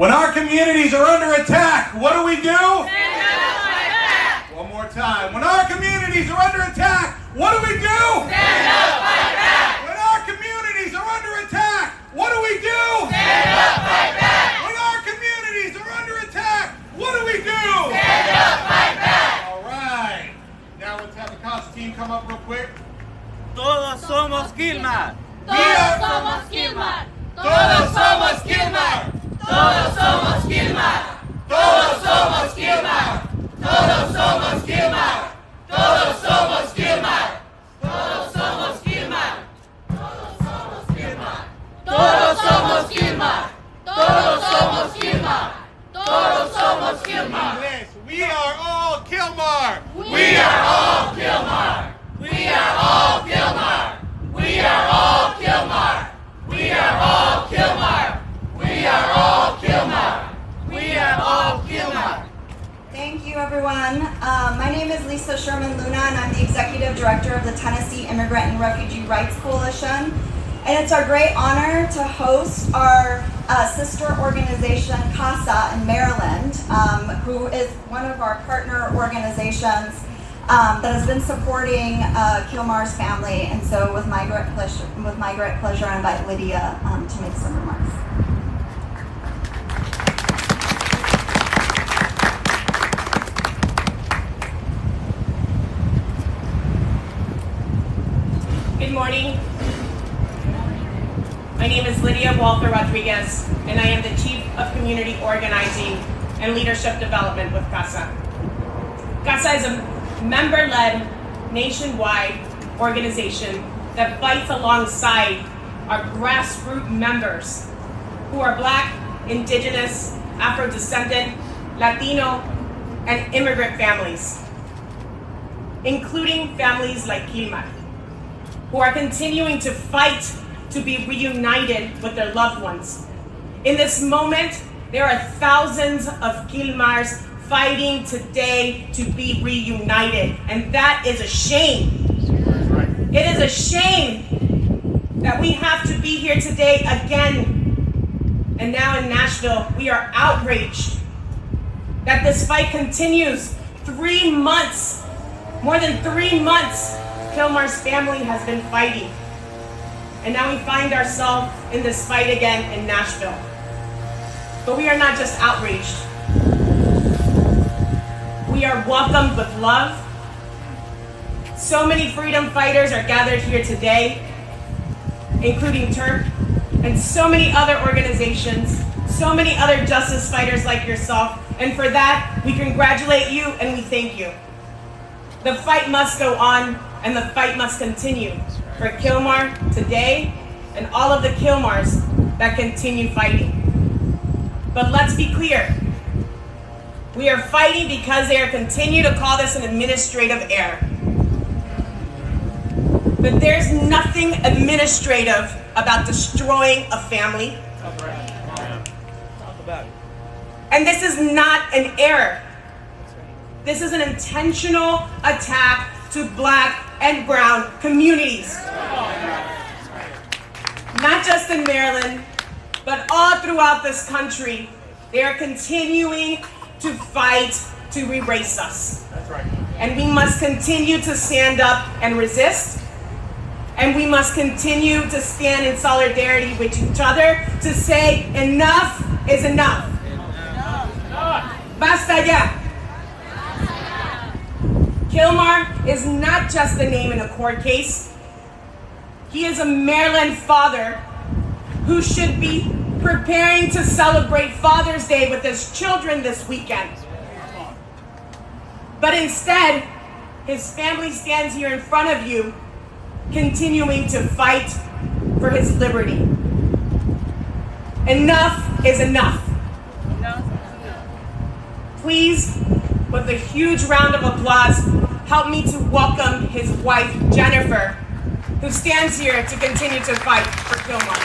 When our communities are under attack, what do we do? Stand up, fight back. One more time. When our communities are under attack, what do we do? Stand up, fight back. When our communities are under attack, what do we do? Stand up, fight back. When our communities are under attack, what do we do? Stand up, fight back. All right. Now let's have the CASA team come up real quick. Todos somos Kilmar. Todos somos Kilmar. Todos somos Kilmar. Todos somos Kilmar. Todos somos Kilmar. Todos somos Kilmar. Todos somos Kilmar. Todos somos Kilmar. Todos somos Kilmar. Todos somos Kilmar. Todos somos Kilmar. Todos somos Kilmar. Inglés. We are all Kilmar. We are all Kilmar. We are all Kilmar. We are all Kilmar. We are all Kilmar. We are all Kilmar. We are all Kilmar. Thank you, everyone. My name is Lisa Sherman Luna, and I'm the Executive Director of the Tennessee Immigrant and Refugee Rights Coalition. And it's our great honor to host our sister organization, CASA, in Maryland, who is one of our partner organizations that has been supporting Kilmar's family. And so with my great pleasure, I invite Lydia to make some remarks. Good morning. My name is Lydia Walter Rodriguez, and I am the Chief of Community Organizing and Leadership Development with CASA. CASA is a member-led, nationwide organization that fights alongside our grassroots members who are Black, Indigenous, Afro-descendant, Latino, and immigrant families, including families like Kilmar, who are continuing to fight to be reunited with their loved ones. In this moment, there are thousands of Kilmars fighting today to be reunited, and that is a shame. It is a shame that we have to be here today again. And now in Nashville, we are outraged that this fight continues. 3 months, more than 3 months, Kilmar's family has been fighting. And now we find ourselves in this fight again in Nashville. But we are not just outraged. We are welcomed with love. So many freedom fighters are gathered here today, including Turk, and so many other organizations, so many other justice fighters like yourself. And for that, we congratulate you and we thank you. The fight must go on, and the fight must continue for Kilmar today and all of the Kilmars that continue fighting. But let's be clear. We are fighting because they are continue to call this an administrative error. But there's nothing administrative about destroying a family. And this is not an error. This is an intentional attack to Black and brown communities. Not just in Maryland, but all throughout this country, they are continuing to fight to erase us. That's right. And we must continue to stand up and resist. And we must continue to stand in solidarity with each other to say enough is enough. Basta ya. Kilmar is not just a name in a court case. He is a Maryland father who should be preparing to celebrate Father's Day with his children this weekend. But instead, his family stands here in front of you, continuing to fight for his liberty. Enough is enough. Please, with a huge round of applause, help me to welcome his wife, Jennifer, who stands here to continue to fight for Kilmar.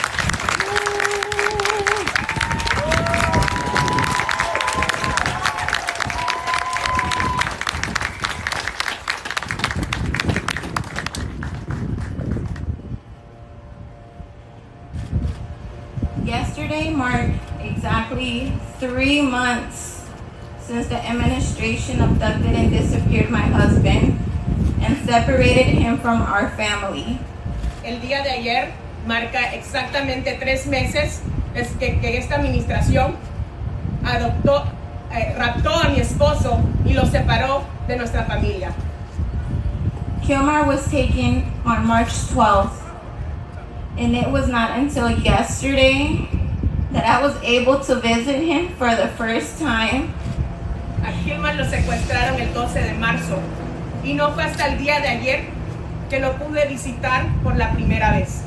Yesterday marked exactly been 3 months since the administration abducted and disappeared my husband and separated him from our family. El día de ayer marca exactamente 3 meses que esta administración raptó a mi esposo y lo separó de nuestra familia. Kilmar was taken on March 12th, and it was not until yesterday that I was able to visit him for the first time. A Kilmar lo secuestraron el 12 de marzo y no fue hasta el día de ayer que lo pude visitar por la primera vez.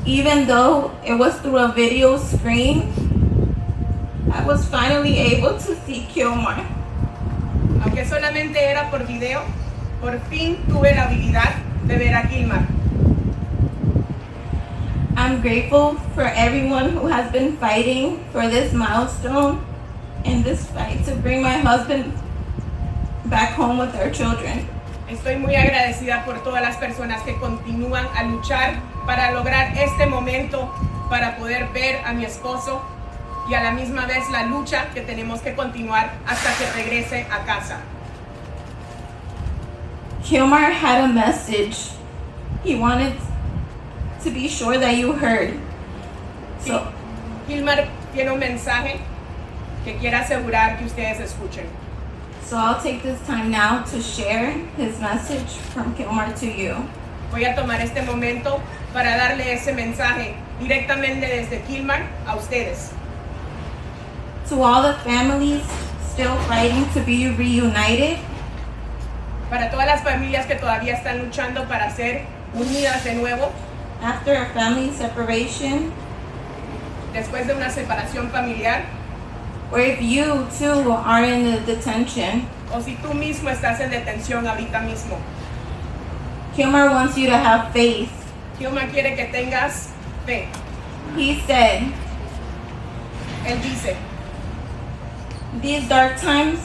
Even though it was through a video screen, I was finally able to see Kilmar. Aunque solamente era por video, por fin tuve la habilidad de ver a Kilmar. I'm grateful for everyone who has been fighting for this milestone and this fight to bring my husband back home with our children. Estoy muy agradecida por todas las personas que continúan a luchar para lograr este momento, para poder ver a mi esposo y a la misma vez la lucha que tenemos que continuar hasta que regrese a casa. Kilmar had a message. He wanted to be sure that you heard. So, Kilmar tiene un mensaje que quiere asegurar que ustedes escuchen. so I'll take this time now to share his message from Kilmar to you. Voy a tomar este momento para darle ese mensaje directamente desde Kilmar a ustedes. To all the families still fighting to be reunited, Para todas las familias que todavía están luchando para ser unidas de nuevo, after a family separation, después de una separación familiar, or if you too are in the detention, o si tú mismo estás en detención ahorita mismo. Kilmar wants you to have faith. Kilmar quiere que tengas fe. He said, Él dice, these dark times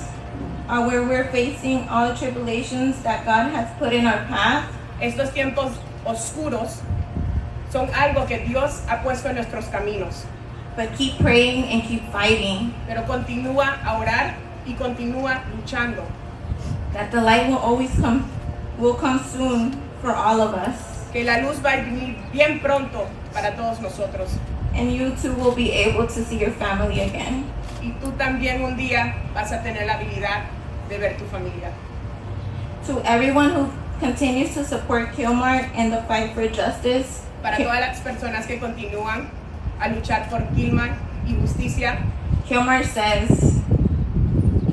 are where we're facing all the tribulations that God has put in our path. estos tiempos oscuros son algo que Dios ha puesto en nuestros caminos. But keep praying and keep fighting. Pero continúa a orar y continúa luchando. That the light will come soon for all of us. Que la luz va a venir bien pronto para todos nosotros. And you too will be able to see your family again. Y tú también un día vas a tener la habilidad de ver tu familia. To everyone who continues to support Kilmar in the fight for justice, Para todas las personas que continúan a luchar por Kilmar y justicia, Kilmar says,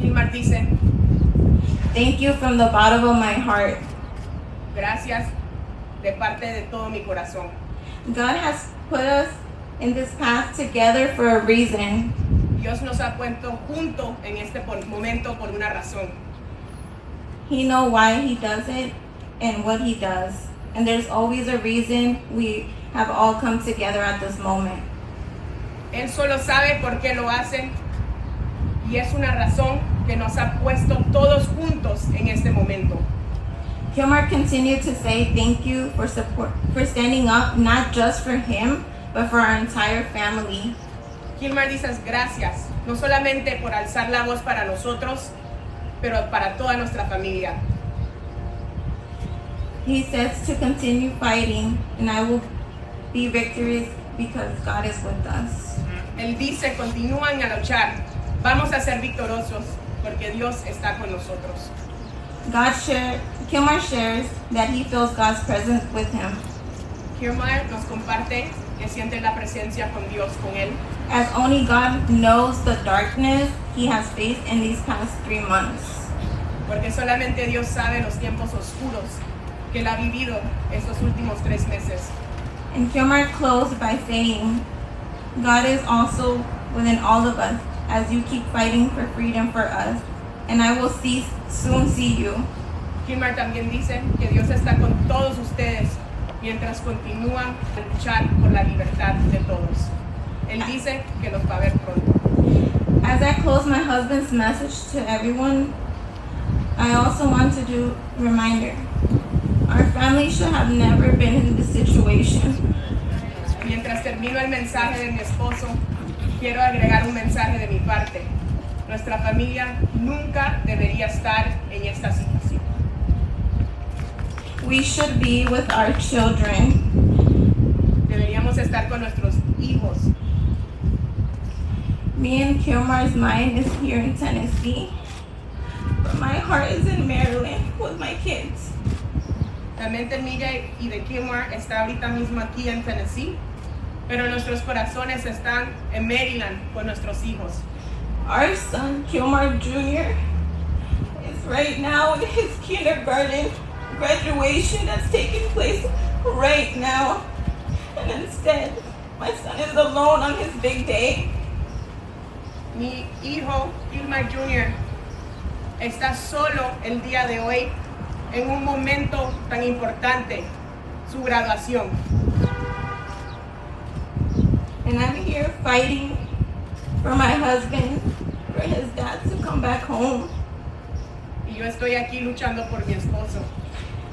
Kilmar dice, thank you from the bottom of my heart. gracias de parte de todo mi corazón. God has put us in this path together for a reason. Dios nos ha puesto juntos en este momento por una razón. He knows why he does it and what he does. And there's always a reason we have all come together at this moment. Él solo sabe por qué lo hace y es una razón que nos ha puesto todos juntos en este momento. Kilmar continued to say thank you for standing up, not just for him, but for our entire family. Kilmar dice gracias, no solamente por alzar la voz para nosotros, pero para toda nuestra familia. He says to continue fighting, and I will be victorious because God is with us. Él dice, continúan a luchar, vamos a ser victoriosos porque Dios está con nosotros. Kilmar shares that he feels God's presence with him. Kilmar nos comparte que siente la presencia con Dios, con él. As only God knows the darkness he has faced in these past 3 months. Porque solamente Dios sabe los tiempos oscuros que él ha vivido estos últimos 3 meses. And Kilmar closed by saying, God is also within all of us as you keep fighting for freedom for us. And I will soon see you. Kilmar también dice que Dios está con todos ustedes mientras continúan a luchar por la libertad de todos. Él dice que los va a ver pronto. As I close my husband's message to everyone, I also want to do a reminder. Our family should have never been in this situation. Mientras termino el mensaje de mi esposo, quiero agregar un mensaje de mi parte. Nuestra familia nunca debería estar en esta situación. We should be with our children. Deberíamos estar con nuestros hijos. Me and Kilmar's mind is here in Tennessee, but my heart is in Maryland with my kids. La mente mía y de Kilmar está ahorita mismo aquí en Tennessee, pero nuestros corazones están en Maryland con nuestros hijos. Our son, Kilmar Jr., is right now in his kindergarten graduation that's taking place right now. And instead, my son is alone on his big day. Mi hijo, Kilmar Jr., está solo el día de hoy en un momento tan importante, su graduación. And I'm here fighting for my husband, for his dad to come back home. Y yo estoy aquí luchando por mi esposo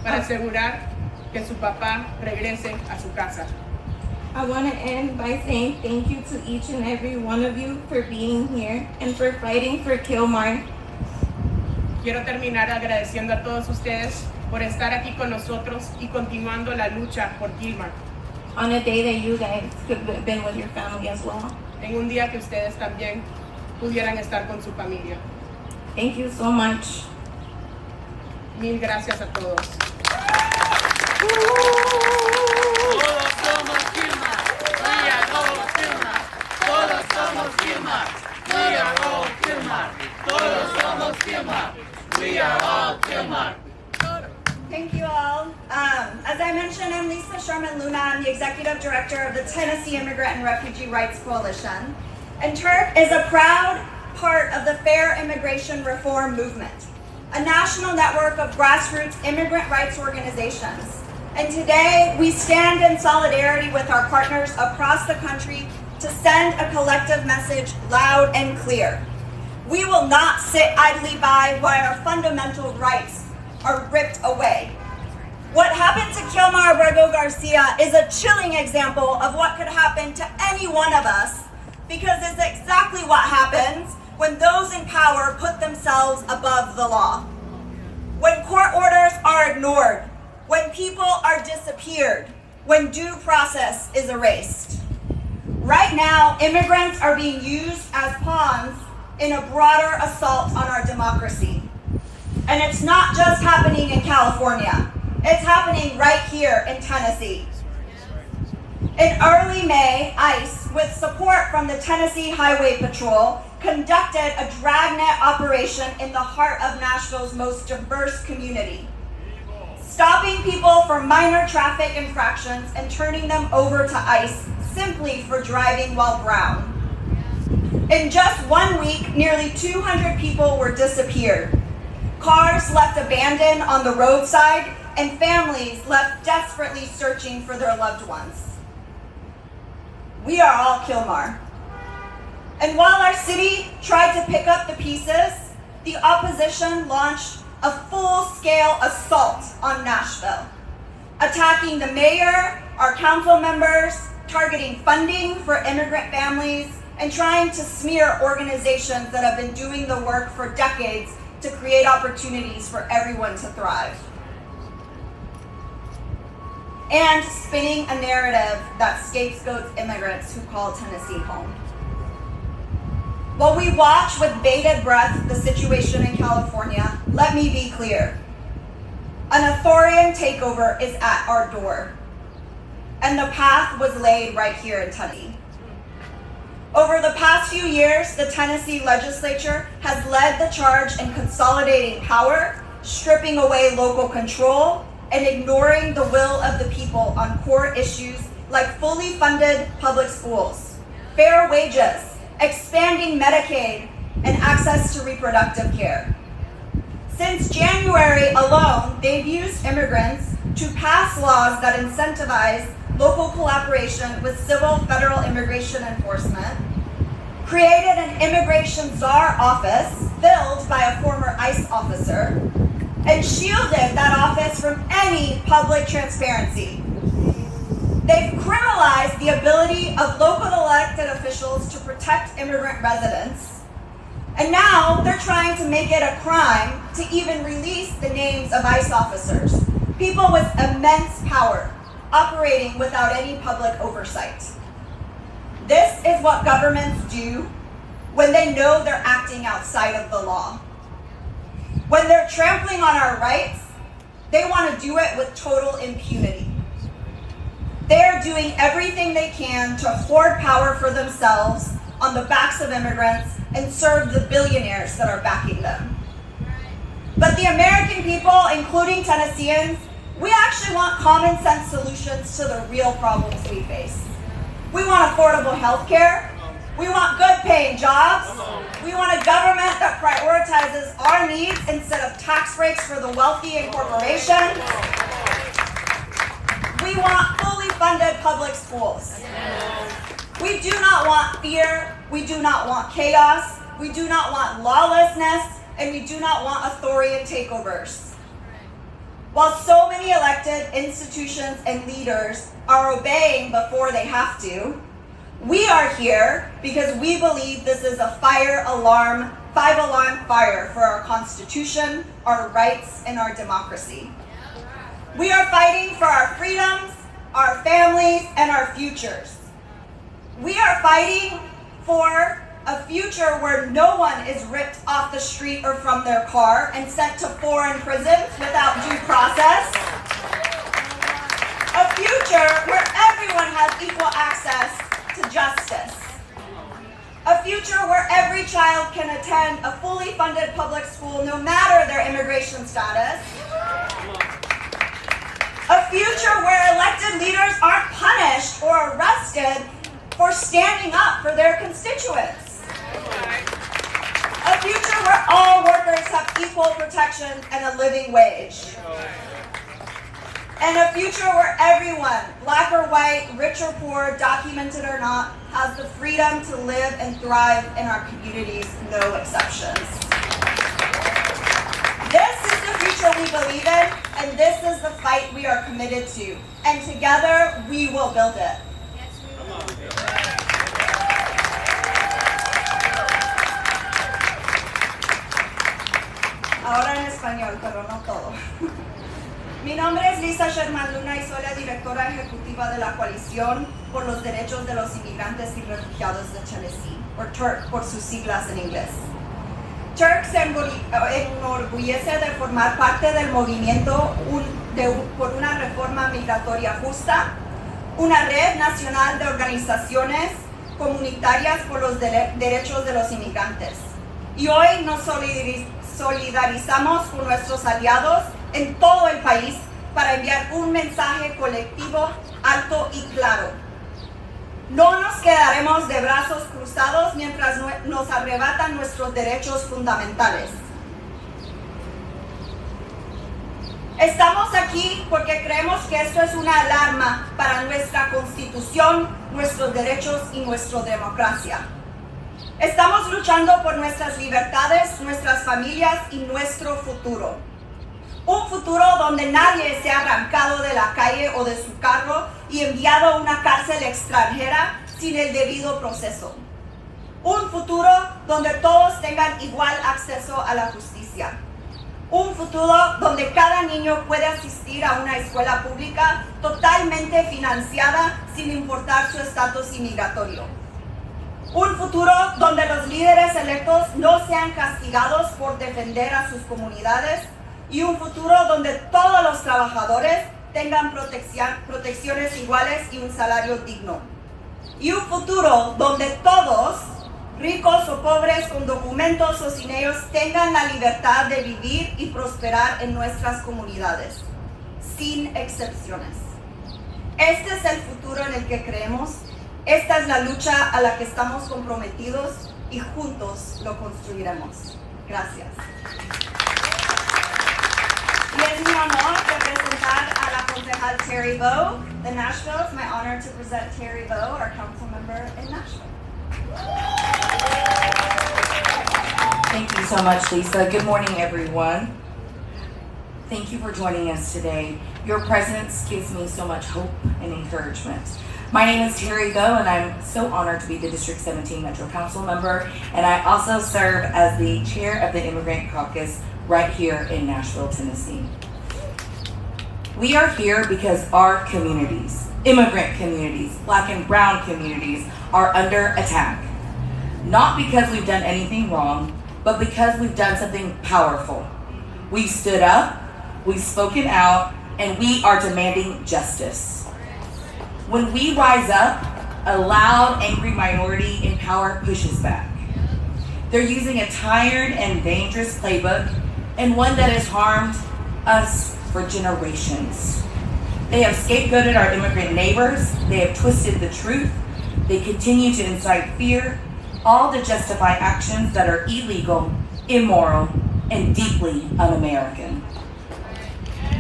para asegurar que su papá regrese a su casa. I want to end by saying thank you to each and every one of you for being here and for fighting for Kilmar. Quiero terminar agradeciendo a todos ustedes por estar aquí con nosotros y continuando la lucha por Kilmar. On a day that you guys could have been with your family as well. En un día que ustedes también pudieran estar con su familia. Thank you so much. Mil gracias a todos. Todos somos Kilmar. We are all Kilmar. Todos somos Kilmar. We are all Kilmar. Todos somos Kilmar. We are all Kilmar. Thank you all. As I mentioned, I'm Lisa Sherman Luna. I'm the Executive Director of the Tennessee Immigrant and Refugee Rights Coalition. And TIRC is a proud part of the Fair Immigration Reform Movement, a national network of grassroots immigrant rights organizations. And today, we stand in solidarity with our partners across the country to send a collective message loud and clear. We will not sit idly by while our fundamental rights are ripped away. What happened to Kilmar Abrego Garcia is a chilling example of what could happen to any one of us, because it's exactly what happens when those in power put themselves above the law. When court orders are ignored, when people are disappeared, when due process is erased. Right now, immigrants are being used as pawns in a broader assault on our democracy. And it's not just happening in California. It's happening right here in Tennessee. In early May, ICE, with support from the Tennessee Highway Patrol, conducted a dragnet operation in the heart of Nashville's most diverse community, stopping people for minor traffic infractions and turning them over to ICE simply for driving while brown. In just 1 week, nearly 200 people were disappeared. Cars left abandoned on the roadside, and families left desperately searching for their loved ones. We are all Kilmar. And while our city tried to pick up the pieces, the opposition launched a full-scale assault on Nashville, attacking the mayor, our council members, targeting funding for immigrant families, and trying to smear organizations that have been doing the work for decades to create opportunities for everyone to thrive. And spinning a narrative that scapegoats immigrants who call Tennessee home. While we watch with bated breath the situation in California, let me be clear. An authoritarian takeover is at our door, and the path was laid right here in Tennessee. Over the past few years, the Tennessee legislature has led the charge in consolidating power, stripping away local control, and ignoring the will of the people on core issues like fully funded public schools, fair wages, expanding Medicaid, and access to reproductive care. Since January alone, they've used immigrants to pass laws that incentivize local collaboration with civil federal immigration enforcement, created an immigration czar office filled by a former ICE officer, and shielded that office from any public transparency. They've criminalized the ability of local elected officials to protect immigrant residents. And now they're trying to make it a crime to even release the names of ICE officers, people with immense power, operating without any public oversight. This is what governments do when they know they're acting outside of the law. When they're trampling on our rights, they want to do it with total impunity. They are doing everything they can to hoard power for themselves on the backs of immigrants and serve the billionaires that are backing them. But the American people, including Tennesseans, we actually want common sense solutions to the real problems we face. We want affordable health care. We want good paying jobs. We want a government that prioritizes our needs instead of tax breaks for the wealthy and corporations. We want fully funded public schools. We do not want fear. We do not want chaos. We do not want lawlessness. And we do not want authoritarian takeovers. While so many elected institutions and leaders are obeying before they have to, we are here because we believe this is a five-alarm fire for our Constitution, our rights, and our democracy. We are fighting for our freedoms, our families, and our futures. We are fighting for a future where no one is ripped off the street or from their car and sent to foreign prisons without due process. A future where everyone has equal access to justice. A future where every child can attend a fully funded public school no matter their immigration status. A future where elected leaders aren't punished or arrested for standing up for their constituents. A future where all workers have equal protection and a living wage. And a future where everyone, black or white, rich or poor, documented or not, has the freedom to live and thrive in our communities, no exceptions. This is the future we believe in, and this is the fight we are committed to. And together, we will build it. Ahora en español, pero no todo. Mi nombre es Lisa Sherman Luna y soy la directora ejecutiva de la Coalición por los Derechos de los Inmigrantes y Refugiados de Tennessee, o TURC por sus siglas en inglés. TURC se enorgullece de formar parte del movimiento por una reforma migratoria justa, una red nacional de organizaciones comunitarias por los derechos de los inmigrantes. Y hoy nos solidarizamos con nuestros aliados en todo el país para enviar un mensaje colectivo alto y claro. No nos quedaremos de brazos cruzados mientras nos arrebatan nuestros derechos fundamentales. Estamos aquí porque creemos que esto es una alarma para nuestra Constitución, nuestros derechos y nuestra democracia. Estamos luchando por nuestras libertades, nuestras familias y nuestro futuro. Un futuro donde nadie sea arrancado de la calle o de su carro y enviado a una cárcel extranjera sin el debido proceso. Un futuro donde todos tengan igual acceso a la justicia. Un futuro donde cada niño puede asistir a una escuela pública totalmente financiada sin importar su estatus inmigratorio. Un futuro donde los líderes electos no sean castigados por defender a sus comunidades y un futuro donde todos los trabajadores tengan protecciones iguales y un salario digno. Y un futuro donde todos, ricos o pobres, con documentos o sin ellos, tengan la libertad de vivir y prosperar en nuestras comunidades, sin excepciones. Este es el futuro en el que creemos. Esta es la lucha a la que estamos comprometidos y juntos lo construiremos. Gracias. Y es mi honor representar a la concejal Terry Bowe de Nashville. It's my honor to present Terry Bowe, our council member in Nashville. Thank you so much, Lisa. Good morning, everyone. Thank you for joining us today. Your presence gives me so much hope and encouragement. My name is Terry Bowe, and I'm so honored to be the District 17 Metro Council member, and I also serve as the chair of the Immigrant Caucus right here in Nashville, Tennessee. We are here because our communities, immigrant communities, Black and brown communities, are under attack. Not because we've done anything wrong, but because we've done something powerful. We've stood up, we've spoken out, and we are demanding justice. When we rise up, a loud, angry minority in power pushes back. They're using a tired and dangerous playbook, and one that has harmed us for generations. They have scapegoated our immigrant neighbors, they have twisted the truth, they continue to incite fear, all to justify actions that are illegal, immoral, and deeply un-American.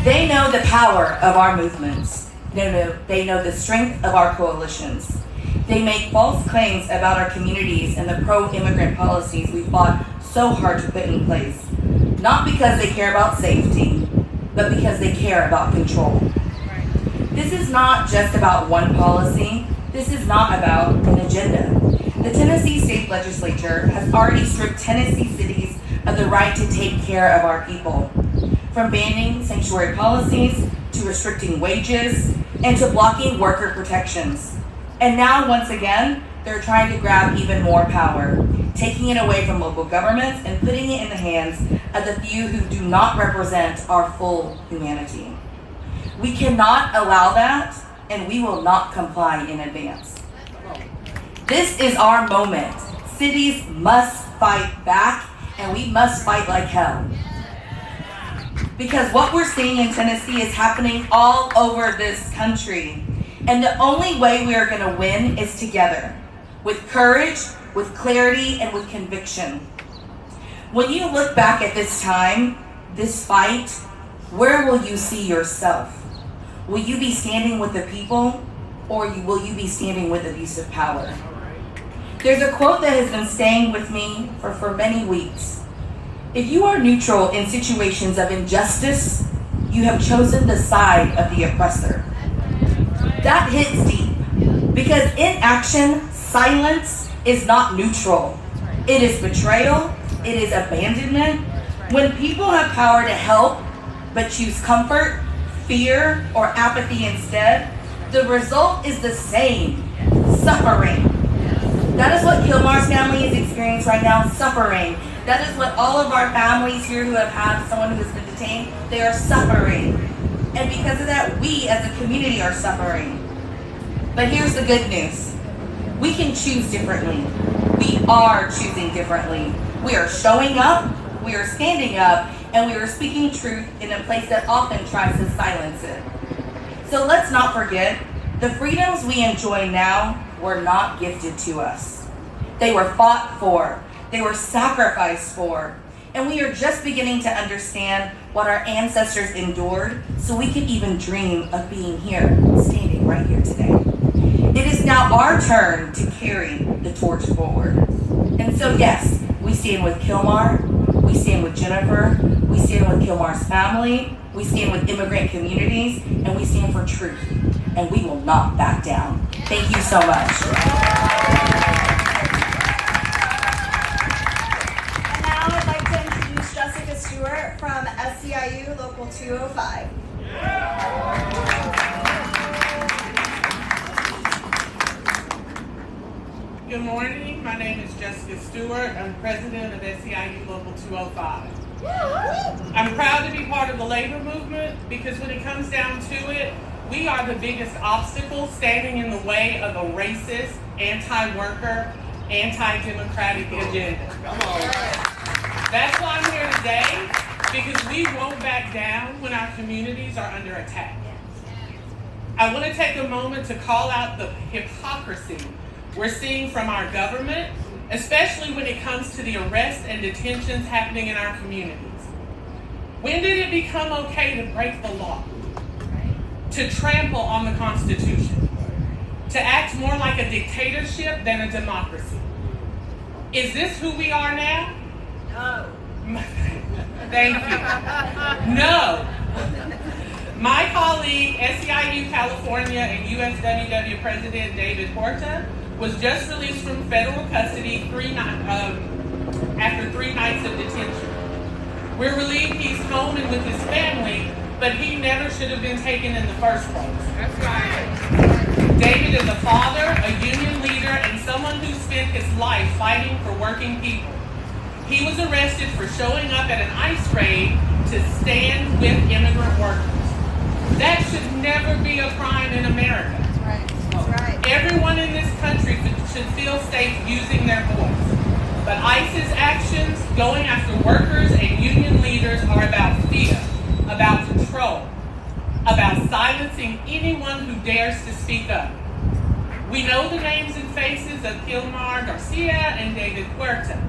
They know the power of our movements. They know the strength of our coalitions. They make false claims about our communities and the pro-immigrant policies we fought so hard to put in place. Not because they care about safety, but because they care about control. This is not just about one policy. This is not about an agenda. The Tennessee State Legislature has already stripped Tennessee cities of the right to take care of our people. From banning sanctuary policies, to restricting wages, and to blocking worker protections. And now, once again, they're trying to grab even more power, taking it away from local governments and putting it in the hands of the few who do not represent our full humanity. We cannot allow that, and we will not comply in advance. This is our moment. Cities must fight back, and we must fight like hell. Because what we're seeing in Tennessee is happening all over this country. And the only way we are going to win is together, with courage, with clarity, and with conviction. When you look back at this time, this fight, where will you see yourself? Will you be standing with the people, or will you be standing with abusive power? There's a quote that has been staying with me for many weeks. If you are neutral in situations of injustice, you have chosen the side of the oppressor. That hits deep, because in action, silence is not neutral. It is betrayal, it is abandonment. When people have power to help, but choose comfort, fear, or apathy instead, the result is the same, suffering. That is what Kilmar's family is experiencing right now, suffering. That is what all of our families here who have had someone who has been detained, they are suffering. And because of that, we as a community are suffering. But here's the good news. We can choose differently. We are choosing differently. We are showing up, we are standing up, and we are speaking truth in a place that often tries to silence it. So let's not forget, the freedoms we enjoy now were not gifted to us. They were fought for. They were sacrificed for. And we are just beginning to understand what our ancestors endured so we could even dream of being here, standing right here today. It is now our turn to carry the torch forward. And so yes, we stand with Kilmar, we stand with Jennifer, we stand with Kilmar's family, we stand with immigrant communities, and we stand for truth. And we will not back down. Thank you so much. From SCIU Local 205. Good morning, my name is Jessica Stewart. I'm president of SCIU Local 205. I'm proud to be part of the labor movement because when it comes down to it, we are the biggest obstacle standing in the way of a racist, anti-worker, anti-democratic agenda. That's why I'm here today, because we won't back down when our communities are under attack. I want to take a moment to call out the hypocrisy we're seeing from our government, especially when it comes to the arrests and detentions happening in our communities. When did it become okay to break the law? To trample on the Constitution? To act more like a dictatorship than a democracy? Is this who we are now? No. Thank you. No. My colleague, SEIU California and USWW President David Huerta, was just released from federal custody after 3 nights of detention. We're relieved he's home and with his family, but he never should have been taken in the first place. That's right. David is a father, a union leader, and someone who spent his life fighting for working people. He was arrested for showing up at an ICE raid to stand with immigrant workers. That should never be a crime in America. That's right. That's right. Everyone in this country should feel safe using their voice. But ICE's actions going after workers and union leaders are about fear, about control, about silencing anyone who dares to speak up. We know the names and faces of Kilmar Garcia and David Huerta.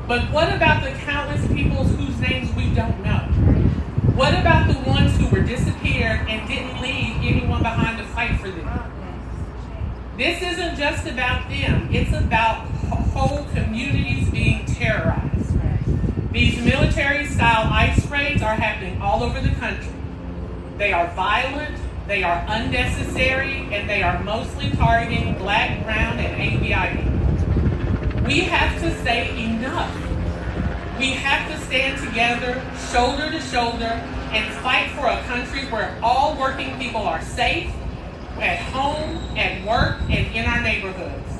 But what about the countless people whose names we don't know? What about the ones who were disappeared and didn't leave anyone behind to fight for them? This isn't just about them. It's about whole communities being terrorized. These military-style ICE raids are happening all over the country. They are violent, they are unnecessary, and they are mostly targeting Black, brown, and ABI. We have to say enough. We have to stand together, shoulder to shoulder, and fight for a country where all working people are safe, at home, at work, and in our neighborhoods.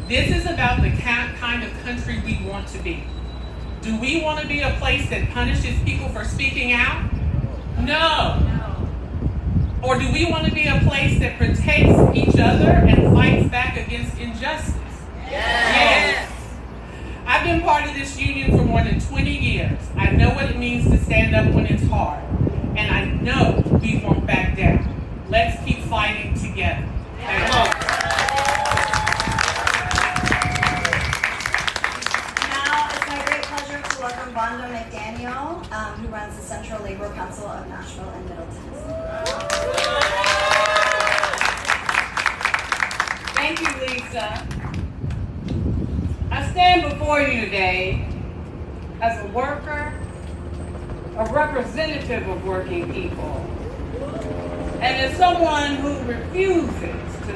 This is about the kind of country we want to be. Do we want to be a place that punishes people for speaking out? No. Or do we want to be a place that protects each other and fights back against injustice? Yes. I've been part of this union for more than 20 years. I know what it means to stand up when it's hard. And I know we won't back down. Let's keep fighting together. Thank you. Now it's my great pleasure to welcome Vonda McDaniel, who runs the Central Labor Council of Nashville and Middle Tennessee. Thank you, Lisa. I stand before you today as a worker, a representative of working people, and as someone who refuses to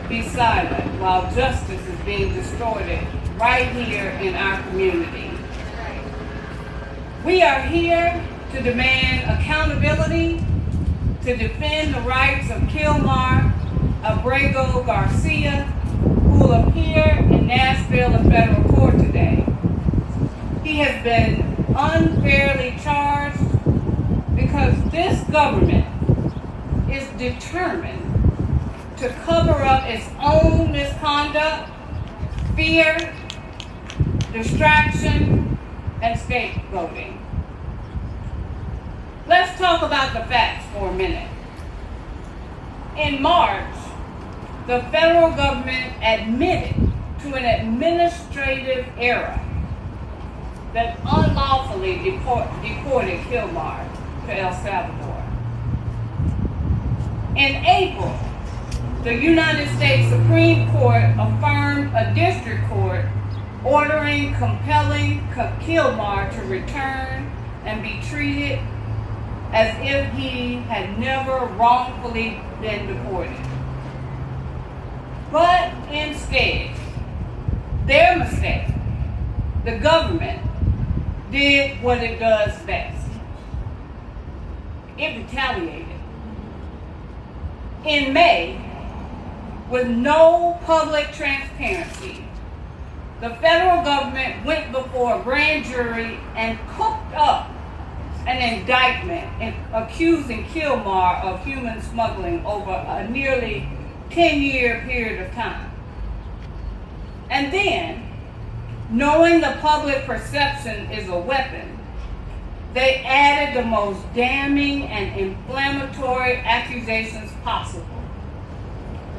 be silent while justice is being distorted right here in our community. We are here to demand accountability, to defend the rights of Kilmar Abrego Garcia, who will appear in Nashville in federal court today. He has been unfairly charged because this government is determined to cover up its own misconduct, fear, distraction, and scapegoating. Let's talk about the facts for a minute. In March, the federal government admitted to an administrative error that unlawfully deported Kilmar to El Salvador. In April, the United States Supreme Court affirmed a district court ordering compelling Kilmar to return and be treated as if he had never wrongfully been deported. But instead, their mistake, the government did what it does best. It retaliated. In May, with no public transparency, the federal government went before a grand jury and cooked up an indictment accusing Kilmar of human smuggling over a nearly 10-year period of time. And then, knowing the public perception is a weapon, they added the most damning and inflammatory accusations possible.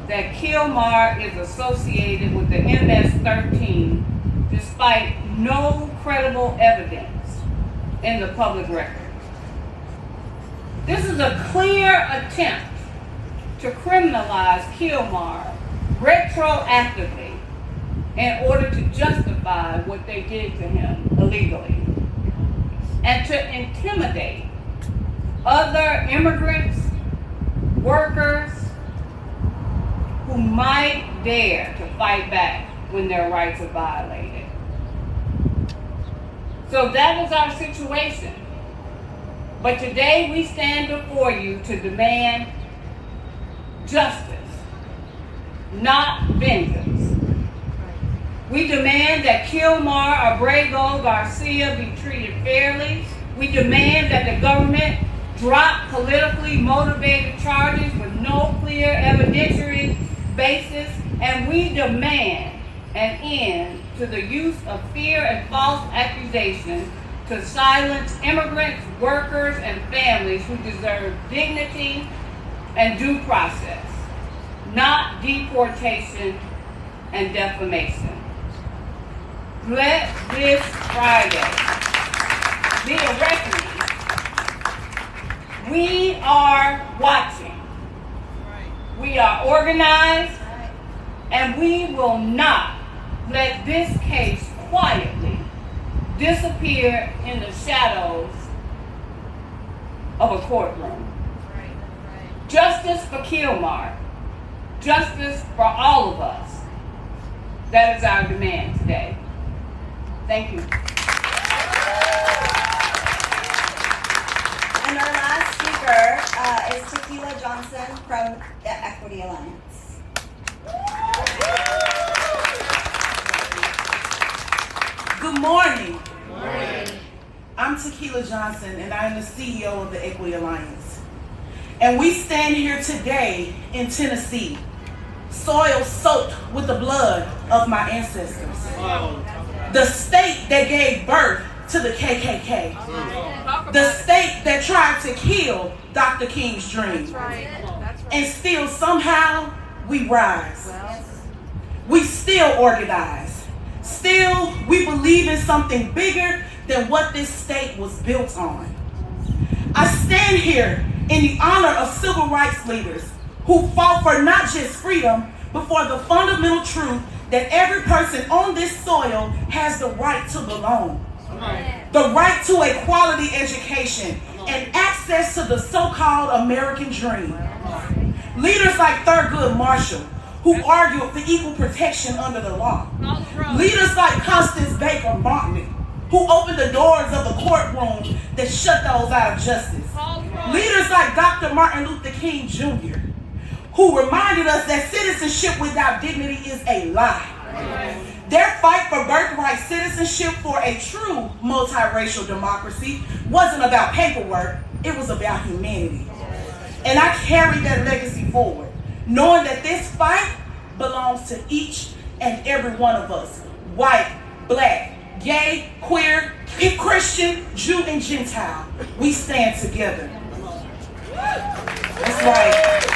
That Kilmar is associated with the MS-13 despite no credible evidence in the public record. This is a clear attempt to criminalize Kilmar retroactively in order to justify what they did to him illegally and to intimidate other immigrants, workers who might dare to fight back when their rights are violated. So that was our situation. But today we stand before you to demand justice, not vengeance. We demand that Kilmar Abrego Garcia be treated fairly. We demand that the government drop politically motivated charges with no clear evidentiary basis. And we demand an end to the use of fear and false accusations to silence immigrants, workers, and families who deserve dignity and due process, not deportation and defamation. Let this Friday be a reckoning. We are watching. We are organized, and we will not let this case quietly disappear in the shadows of a courtroom. Justice for Kilmar, justice for all of us. That is our demand today. Thank you. And our last speaker is Tequila Johnson from the Equity Alliance. Good morning. I'm Tequila Johnson, and I am the CEO of the Equity Alliance. And we stand here today in Tennessee, soil soaked with the blood of my ancestors. The state that gave birth to the KKK. The state that tried to kill Dr. King's dream. And still somehow we rise. We still organize. Still we believe in something bigger than what this state was built on. I stand here in the honor of civil rights leaders who fought for not just freedom, but for the fundamental truth that every person on this soil has the right to belong. The right to a quality education and access to the so-called American dream. Leaders like Thurgood Marshall, who argued for equal protection under the law. Leaders like Constance Baker Martin, who opened the doors of the courtroom that shut those out of justice. Leaders like Dr. Martin Luther King Jr., who reminded us that citizenship without dignity is a lie. Their fight for birthright citizenship for a true multiracial democracy wasn't about paperwork, it was about humanity. And I carry that legacy forward, knowing that this fight belongs to each and every one of us, white, black, gay, queer, Christian, Jew, and Gentile. We stand together. That's right.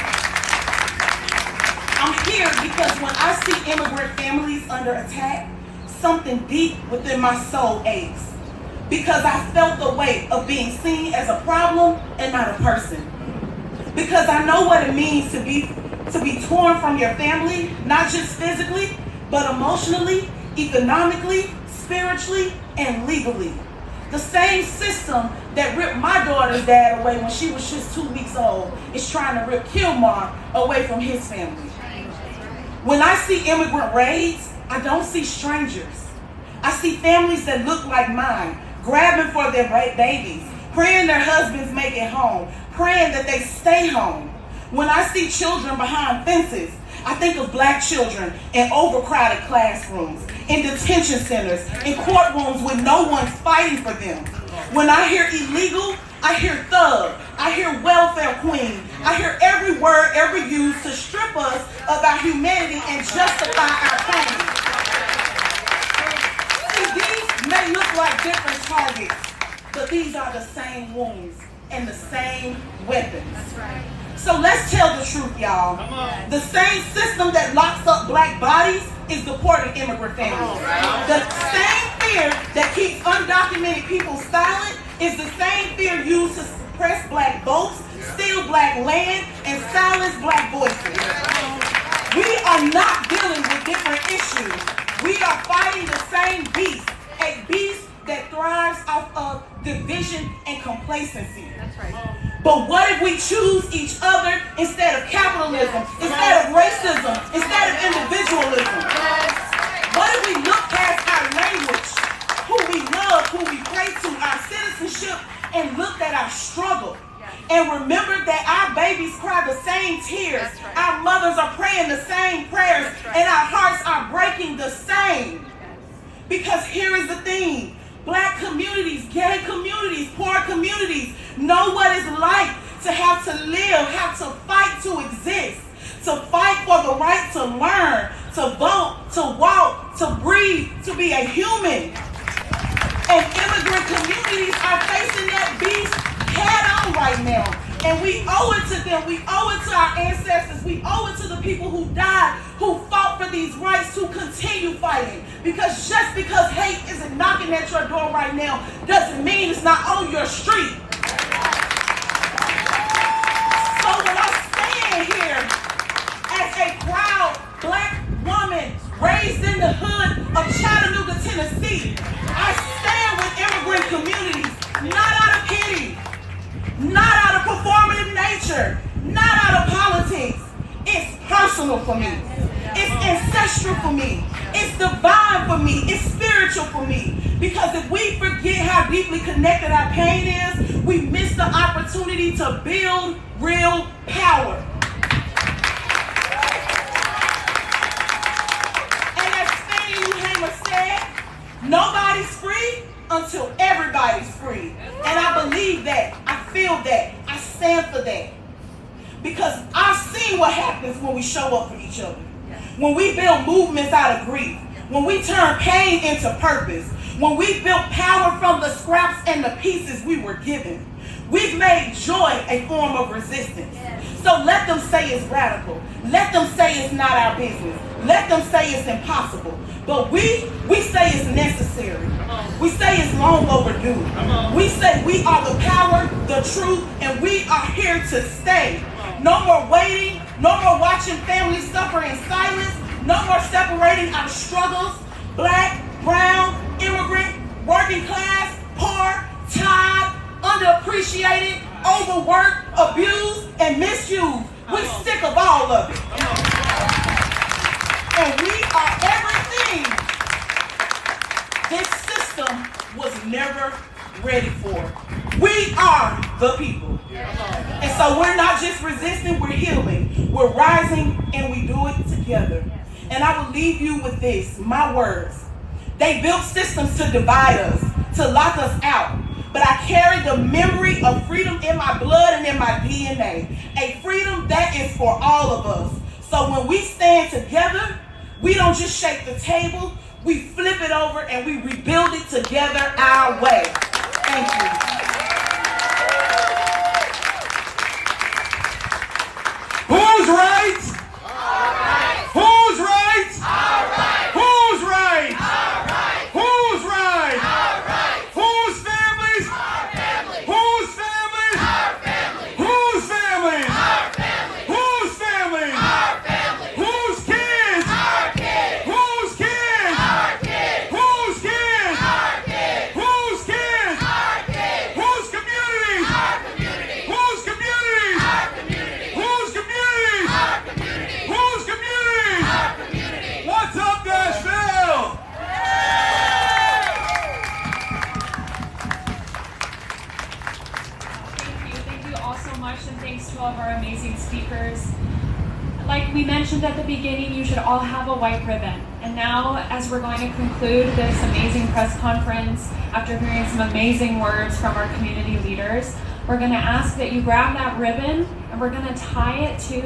I'm here because when I see immigrant families under attack, something deep within my soul aches. Because I felt the weight of being seen as a problem and not a person. Because I know what it means to be torn from your family, not just physically, but emotionally, economically, spiritually, and legally. The same system that ripped my daughter's dad away when she was just 2 weeks old is trying to rip Kilmar away from his family. When I see immigrant raids, I don't see strangers. I see families that look like mine, grabbing for their babies, praying their husbands make it home, praying that they stay home. When I see children behind fences, I think of black children in overcrowded classrooms, in detention centers, in courtrooms with no one fighting for them. When I hear illegal, I hear thug, I hear welfare queen, I hear every word ever used to strip us of our humanity and justify our pain. See, these may look like different targets, but these are the same wounds and the same weapons. That's right. So let's tell the truth, y'all. The same system that locks up black bodies is deported immigrant families. The same fear that keeps undocumented people silent is the same fear used to suppress black votes, steal black land, and silence black voices. We are not dealing with different issues. We are fighting the same beast, a beast that thrives off of division and complacency. That's right. But what if we choose each other instead of capitalism, instead of racism, instead of individualism? What if we look past our language, who we love, who we pray to, our citizenship, and looked at our struggle? And remember that our babies cry the same tears, our mothers are praying the same prayers, and our hearts are breaking the same. Because here is the thing. Black communities, gay communities, poor communities know what it's like to have to live, have to fight to exist, to fight for the right to learn, to vote, to walk, to breathe, to be a human. And immigrant communities are facing that beast head on right now. And we owe it to them. We owe it to our ancestors. We owe it to the people who died, who fought for these rights to continue fighting. Because just because hate isn't knocking at your door right now doesn't mean it's not on your street. So when I stand here as a proud Black woman raised in the hood of Chattanooga, Tennessee, I stand with immigrant communities, not out of pity, not out of performative nature, not out of politics. It's personal for me. It's ancestral for me. It's divine for me. It's spiritual for me. Because if we forget how deeply connected our pain is, we miss the opportunity to build real power. And as Fannie Lou Hamer said, nobody's free until everybody's free. And I believe that. I feel that. I stand for that. Because I've seen what happens when we show up for each other. When we build movements out of grief. When we turn pain into purpose. When we built power from the scraps and the pieces we were given. We've made joy a form of resistance. So let them say it's radical. Let them say it's not our business. Let them say it's impossible. But we say it's necessary. We say it's long overdue. We say we are the power, the truth, and we are here to stay. No more waiting, no more watching families suffer in silence, no more separating our struggles, Black, brown, immigrant, working class, poor, tired, underappreciated, overworked, abused, and misused. We're sick of all of it. And we are everything this system was never ready for. We are the people. And so we're not just resisting, we're healing. We're rising and we do it together. And I will leave you with this, my words. They built systems to divide us, to lock us out. But I carry the memory of freedom in my blood and in my DNA. A freedom that is for all of us. So when we stand together, we don't just shake the table, we flip it over and we rebuild it together our way. Thank you. Who's right? Who's right? Who's right? Who's right? Whose families? Whose families? Whose families? Whose families? Whose kids? Whose kids? Whose kids? Whose kids? Whose communities? Whose communities? Whose communities? Whose communities? What's up, Nashville? Thank you all so much, and thanks to all of our amazing speakers. Like we mentioned at the beginning, you should all have a white ribbon. And now, as we're going to conclude this amazing press conference, after hearing some amazing words from our community leaders, we're going to ask that you grab that ribbon and we're going to tie it to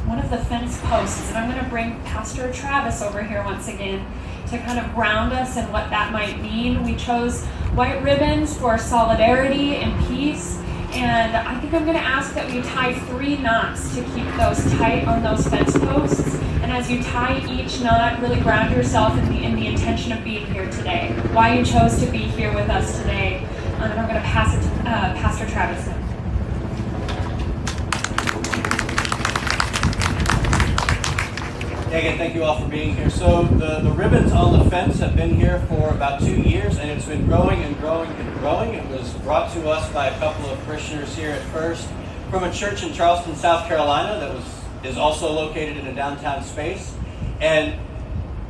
one of the fence posts. And I'm going to bring Pastor Travis over here once again to kind of ground us in what that might mean. We chose white ribbons for solidarity and peace. And I think I'm going to ask that you tie 3 knots to keep those tight on those fence posts. And as you tie each knot, really ground yourself in the intention of being here today, why you chose to be here with us today. And I'm going to pass it to Pastor Travis. Again, thank you all for being here. So the ribbons on the fence have been here for about 2 years, and it's been growing and growing and growing. It was brought to us by a couple of parishioners here at first from a church in Charleston, South Carolina that is also located in a downtown space. And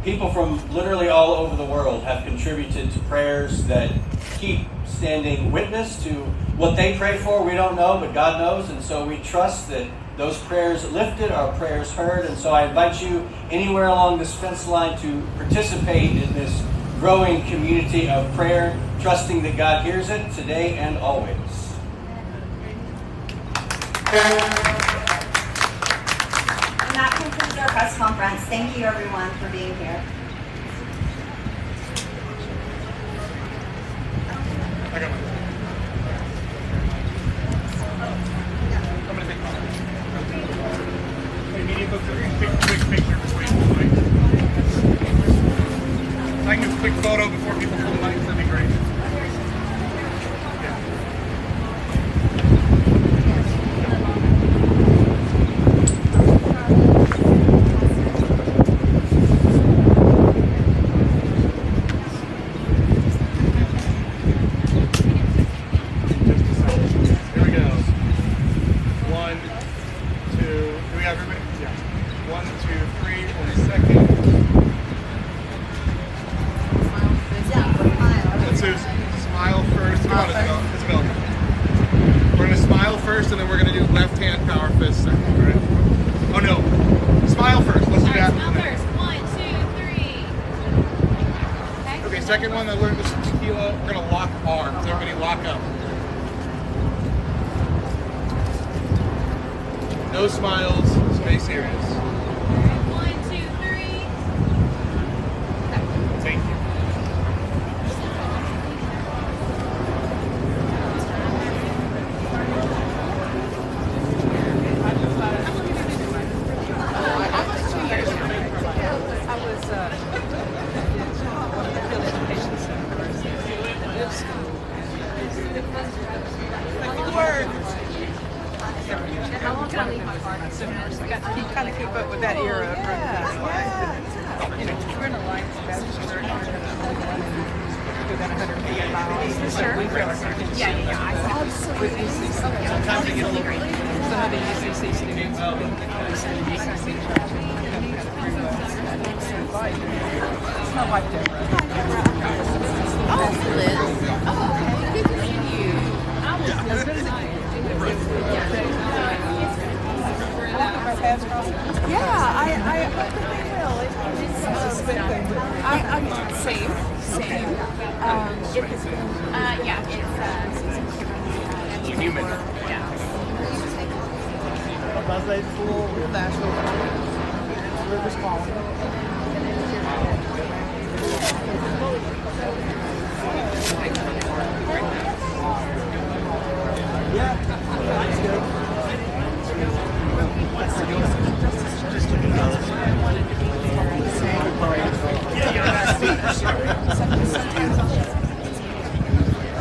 people from literally all over the world have contributed to prayers that keep standing witness to what they pray for. We don't know, but God knows, and so we trust that those prayers lifted, our prayers heard, and so I invite you anywhere along this fence line to participate in this growing community of prayer, trusting that God hears it today and always. And that concludes our press conference. Thank you everyone for being here. If I can do a quick photo before people pull the mics, that'd be great. Here we go. 1, 2, do we have everybody? Yeah. 1, 2, 3, and a second. Smile first. Come on, Isabel. We're going to smile first, and then we're going to do left hand power fist second. All right? Oh no. Smile first. Let's do that. Smile first. 1, 2, 3. Okay, second one. I learned this from tequila. We're going to lock arms. Everybody lock up. No smiles. Stay serious. 1, 2, 3. Thank you. Kind of keep up with that era of you know, we're in a line register within 180 miles. Sure. Yeah. Absolutely. Sometimes they get a little some of the UCC students will be it's not like Deborah. Oh, Liz. Oh, okay. Good to see you. I I hope that they will. It's a good thing. I'm same. It's a human. Yeah. Nashville. River's calling. Yeah, that's good. Just looking at those.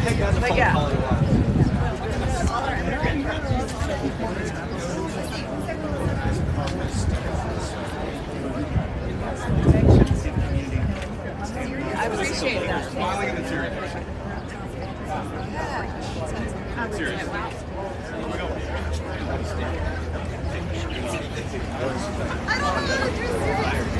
Hey guys, I appreciate that. Smiling and serious. Serious. I don't know if you're serious.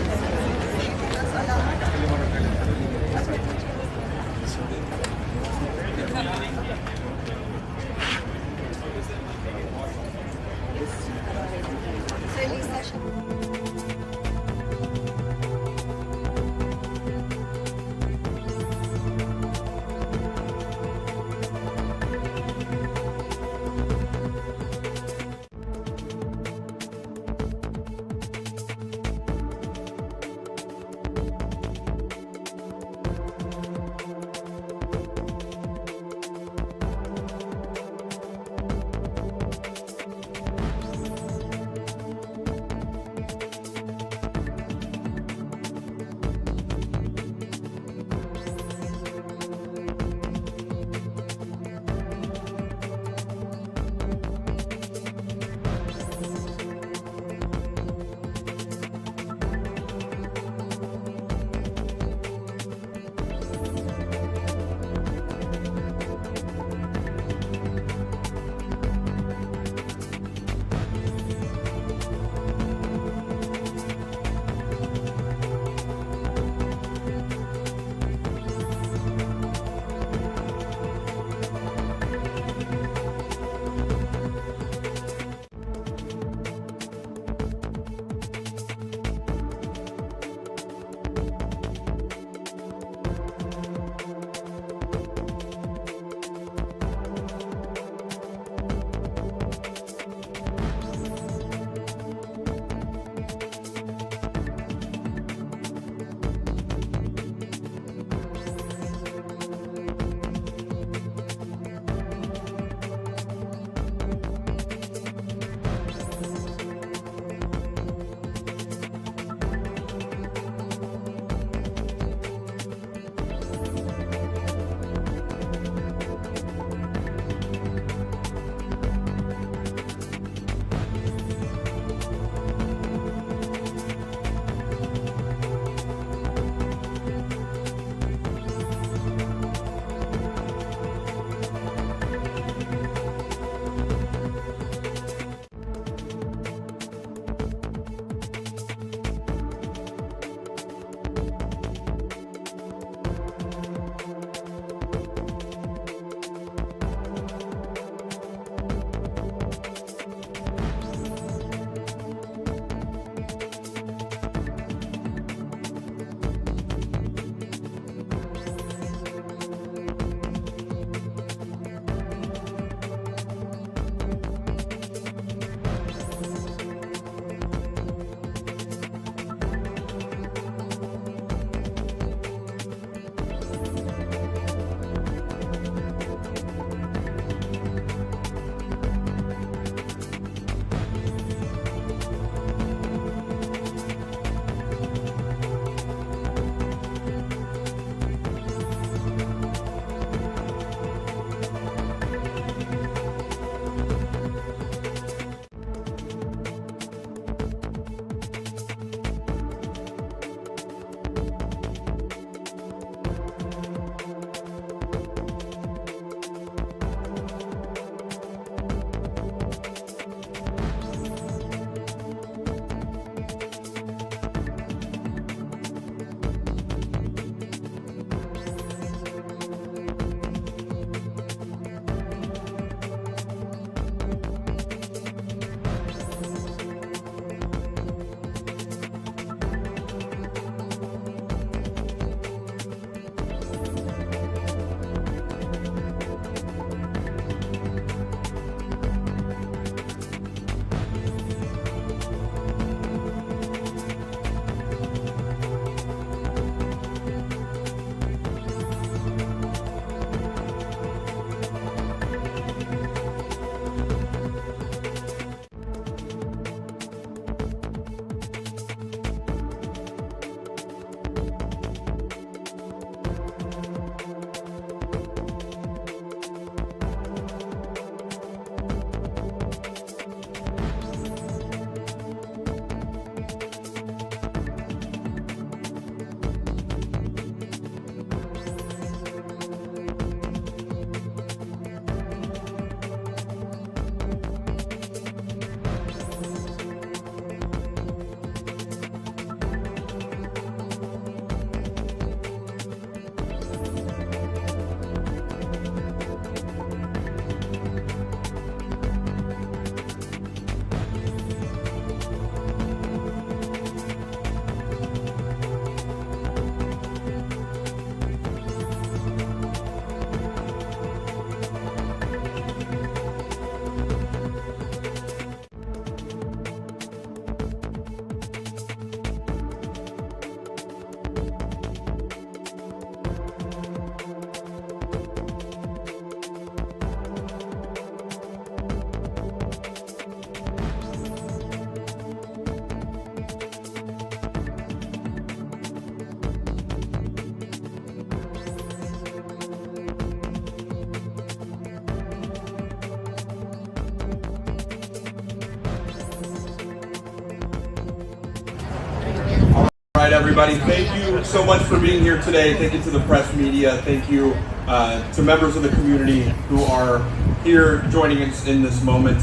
everybody. Thank you so much for being here today. Thank you to the press media. Thank you to members of the community who are here joining us in this moment.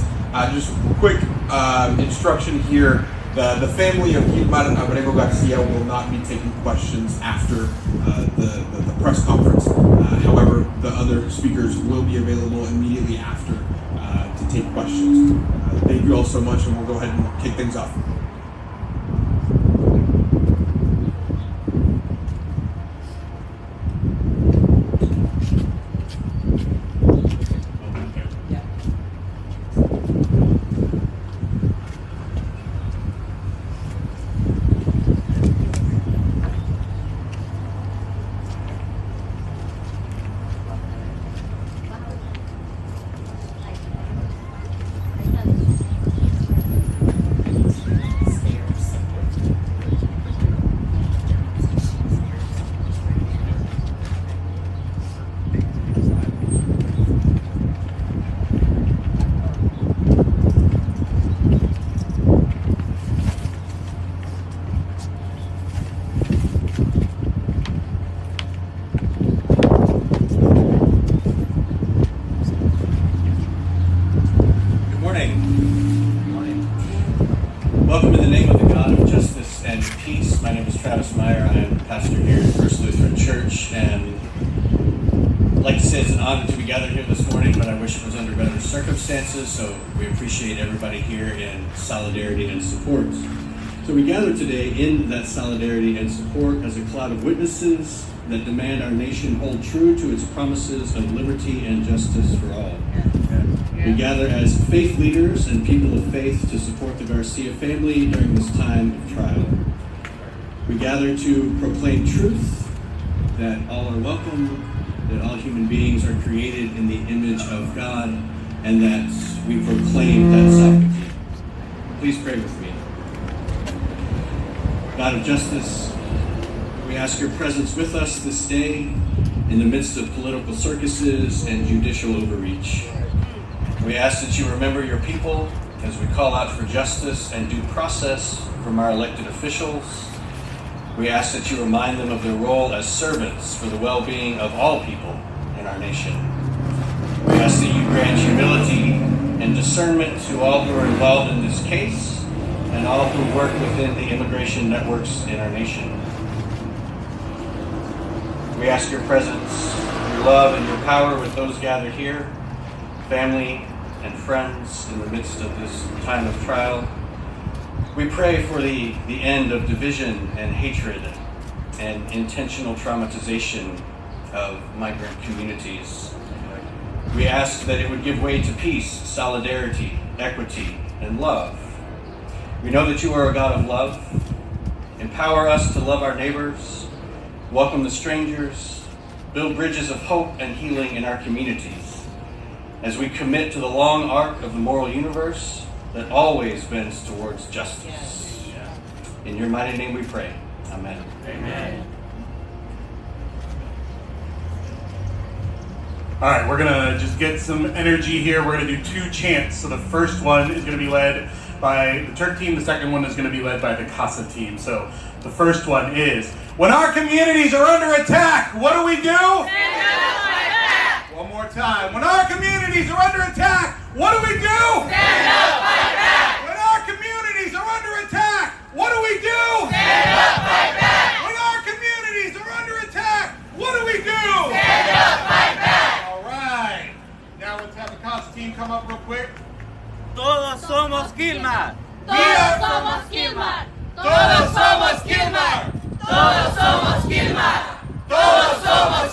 Just quick instruction here. The family of Kilmar Abrego Garcia will not be taking questions after the press conference. However, the other speakers will be available immediately after to take questions. Thank you all so much, and we'll go ahead and kick things off. Welcome in the name of the God of justice and peace. My name is Travis Meyer. I am pastor here at First Lutheran Church, and I'd like to say it's an honor to be gathered here this morning, but I wish it was under better circumstances, so we appreciate everybody here in solidarity and support. So we gather today in that solidarity and support as a cloud of witnesses that demand our nation hold true to its promises of liberty and justice for all. We gather as faith leaders and people of faith to support the Garcia family during this time of trial. We gather to proclaim truth, that all are welcome, that all human beings are created in the image of God, and that we proclaim that sovereignty. Please pray with me. God of justice, we ask your presence with us this day in the midst of political circuses and judicial overreach. We ask that you remember your people as we call out for justice and due process from our elected officials. We ask that you remind them of their role as servants for the well-being of all people in our nation. We ask that you grant humility and discernment to all who are involved in this case and all who work within the immigration networks in our nation. We ask your presence, your love, and your power with those gathered here, family and friends in the midst of this time of trial. We pray for the end of division and hatred and intentional traumatization of migrant communities. We ask that it would give way to peace, solidarity, equity, and love. We know that you are a God of love. Empower us to love our neighbors, welcome the strangers, build bridges of hope and healing in our communities, as we commit to the long arc of the moral universe that always bends towards justice. In your mighty name we pray. Amen. Amen. All right, we're gonna just get some energy here. We're gonna do two chants. So the first one is gonna be led by the Turk team. The second one is gonna be led by the Casa team. So the first one is, when our communities are under attack, what do we do? Stand up, fight back. One more time. When our communities are under attack, what do we do? Stand up, fight back. When our communities are under attack, what do we do? Stand up, fight back. When our communities are under attack, what do we do? Stand up, fight back. All right. Now let's have the Casa team come up real quick. Todos somos Kilmar. Todos somos Kilmar. Todos somos Kilmar. Todos somos Kilmar. Todos somos